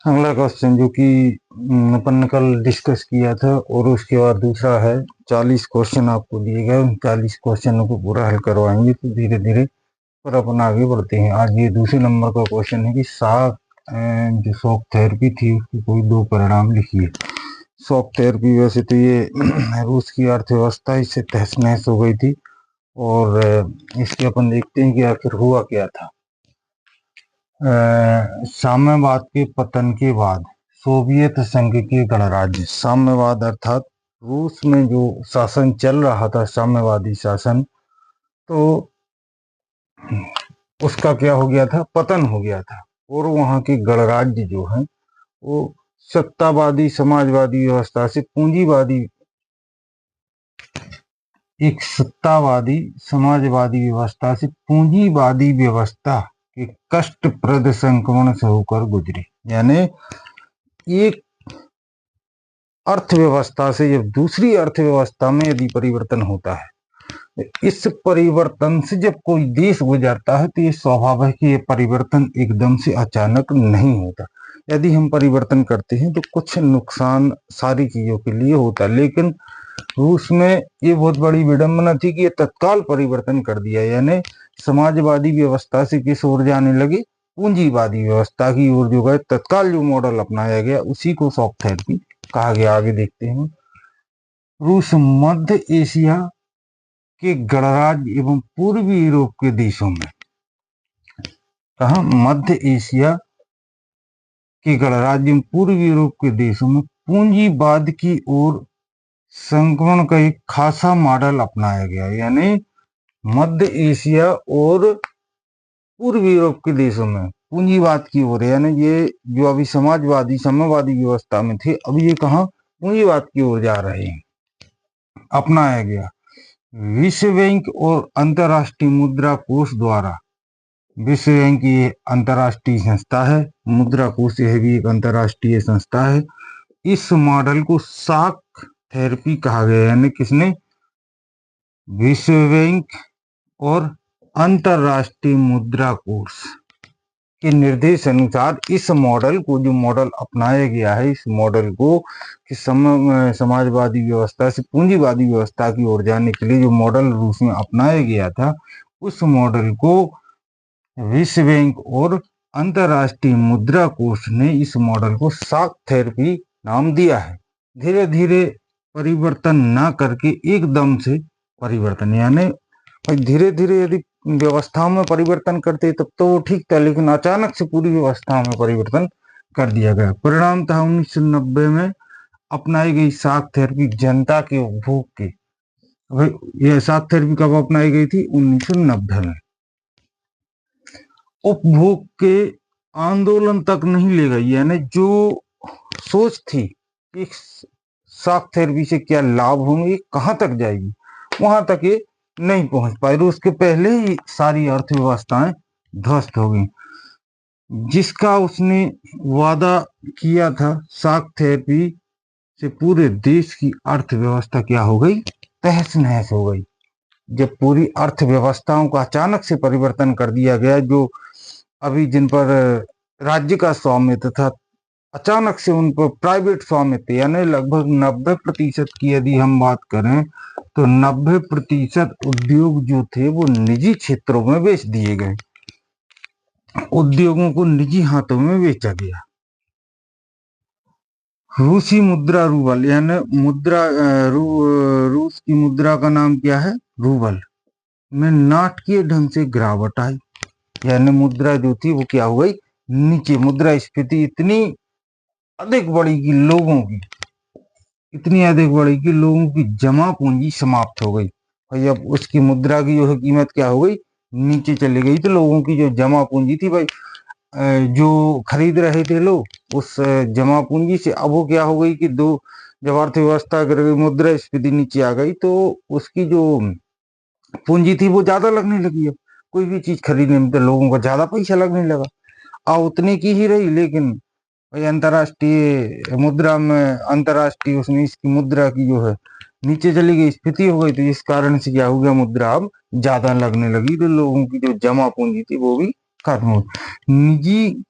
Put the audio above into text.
अगला क्वेश्चन जो कि अपन ने कल डिस्कस किया था, और उसके बाद दूसरा है। 40 क्वेश्चन आपको दिए गए, उन 40 क्वेश्चनों को पूरा हल करवाएंगे तो धीरे धीरे पर अपन आगे बढ़ते हैं। आज ये दूसरे नंबर का क्वेश्चन है कि शॉक जो शॉक थेरेपी थी उसके कोई दो परिणाम लिखिए। शॉक थेरेपी वैसे तो ये रूस की अर्थव्यवस्था इससे तहस नहस हो गई थी, और इसके अपन देखते हैं कि आखिर हुआ क्या था। साम्यवाद के पतन के बाद सोवियत संघ के गणराज्य, साम्यवाद अर्थात रूस में जो शासन चल रहा था, साम्यवादी शासन, तो उसका क्या हो गया था, पतन हो गया था। और वहां के गणराज्य जो है वो सत्तावादी समाजवादी व्यवस्था से पूंजीवादी, एक सत्तावादी समाजवादी व्यवस्था से पूंजीवादी व्यवस्था के कष्टप्रद संक्रमण से होकर गुजरी। यानी एक अर्थव्यवस्था से जब दूसरी अर्थव्यवस्था में यदि परिवर्तन होता है, इस परिवर्तन से जब कोई देश गुजरता है तो ये स्वाभाविक है कि ये परिवर्तन एकदम से अचानक नहीं होता। यदि हम परिवर्तन करते हैं तो कुछ नुकसान सारी चीजों के लिए होता है, लेकिन रूस में ये बहुत बड़ी विडंबना थी कि ये तत्काल परिवर्तन कर दिया। यानी समाजवादी व्यवस्था से किस ओर जाने लगे, पूंजीवादी व्यवस्था की ओर जो गए। तत्काल जो मॉडल अपनाया गया उसी को शॉक थेरेपी कहा गया। आगे देखते हैं। रूस मध्य एशिया के गणराज्य एवं पूर्वी यूरोप के देशों में, कहा मध्य एशिया के गणराज्य एवं पूर्वी यूरोप के देशों में पूंजीवाद की ओर संक्रमण का एक खासा मॉडल अपनाया गया। यानी मध्य एशिया और पूर्वी यूरोप के देशों में पूंजीवाद की ओर, यानी ये जो अभी समाजवादी साम्यवादी व्यवस्था में थे, अब ये कहा पूंजीवाद की ओर जा रहे हैं, अपनाया गया। विश्व बैंक और अंतर्राष्ट्रीय मुद्रा कोष द्वारा, विश्व बैंक ये अंतर्राष्ट्रीय संस्था है, मुद्रा कोष यह भी एक अंतर्राष्ट्रीय संस्था है। इस मॉडल को शॉक थेरेपी कहा गया। यानी किसने, विश्व बैंक और अंतर्राष्ट्रीय मुद्रा कोष के निर्देश अनुसार इस मॉडल को, जो मॉडल अपनाया गया है, इस मॉडल को कि समाजवादी व्यवस्था से पूंजीवादी व्यवस्था की ओर जाने के लिए जो मॉडल रूस में अपनाया गया था, उस मॉडल को विश्व बैंक और अंतर्राष्ट्रीय मुद्रा कोष ने इस मॉडल को शॉक थेरेपी नाम दिया है। धीरे धीरे परिवर्तन ना करके एकदम से परिवर्तन, यानी धीरे धीरे यदि व्यवस्थाओं में परिवर्तन करते तब तो वो ठीक था, लेकिन अचानक से पूरी व्यवस्थाओं में परिवर्तन कर दिया गया। परिणाम था 1990 में अपनाई गई शॉक थेरेपी जनता के उपभोग के। यह शॉक थेरेपी कब अपनाई गई थी, 1990 में। उपभोग के आंदोलन तक नहीं ले गई, यानी जो सोच थी कि शॉक थेरेपी से क्या लाभ होंगे, कहां तक जाएगी, वहां तक ये नहीं पहुंच पाई। उसके पहले ही सारी अर्थव्यवस्थाएं ध्वस्त हो गई। जिसका उसने वादा किया था, शॉक थेरेपी से पूरे देश की अर्थव्यवस्था क्या हो गई, तहस नहस हो गई। जब पूरी अर्थव्यवस्थाओं का अचानक से परिवर्तन कर दिया गया, जो अभी जिन पर राज्य का स्वामित्व था, अचानक से उन पर प्राइवेट स्वामित्व, यानी लगभग 90% की यदि हम बात करें तो 90% उद्योग जो थे वो निजी क्षेत्रों में बेच दिए गए। उद्योगों को निजी हाथों में बेचा गया। रूसी मुद्रा रूबल, यानी मुद्रा रूस की मुद्रा का नाम क्या है, रूबल, में नाटकीय ढंग से गिरावट आई। यानी मुद्रा जो थी वो क्या हो गई, नीचे। मुद्रा स्फीति इतनी अधिक बढ़ी कि लोगों की, इतनी अधिक बढ़ी कि लोगों की जमा पूंजी समाप्त हो गई। भाई अब उसकी मुद्रा की जो है कीमत क्या हो गई, नीचे चली गई। तो लोगों की जो जमा पूंजी थी, भाई जो खरीद रहे थे लोग, उस जमा पूंजी से अब वो क्या हो गई कि दो, जब अर्थव्यवस्था गिर गई, मुद्रा स्फीति नीचे आ गई, तो उसकी जो पूंजी थी वो ज्यादा लगने लगी। अब कोई भी चीज खरीदने में तो लोगों को ज्यादा पैसा लगने लगा। उतने की ही रही, लेकिन भाई अंतर्राष्ट्रीय मुद्रा में, अंतर्राष्ट्रीय उसमें इसकी मुद्रा की जो है नीचे चली गई, स्फीति हो गई। तो इस कारण से क्या हो गया, मुद्रा अब ज्यादा लगने लगी, तो लोगों की जो जमा पूंजी थी वो भी खत्म हो गई। निजी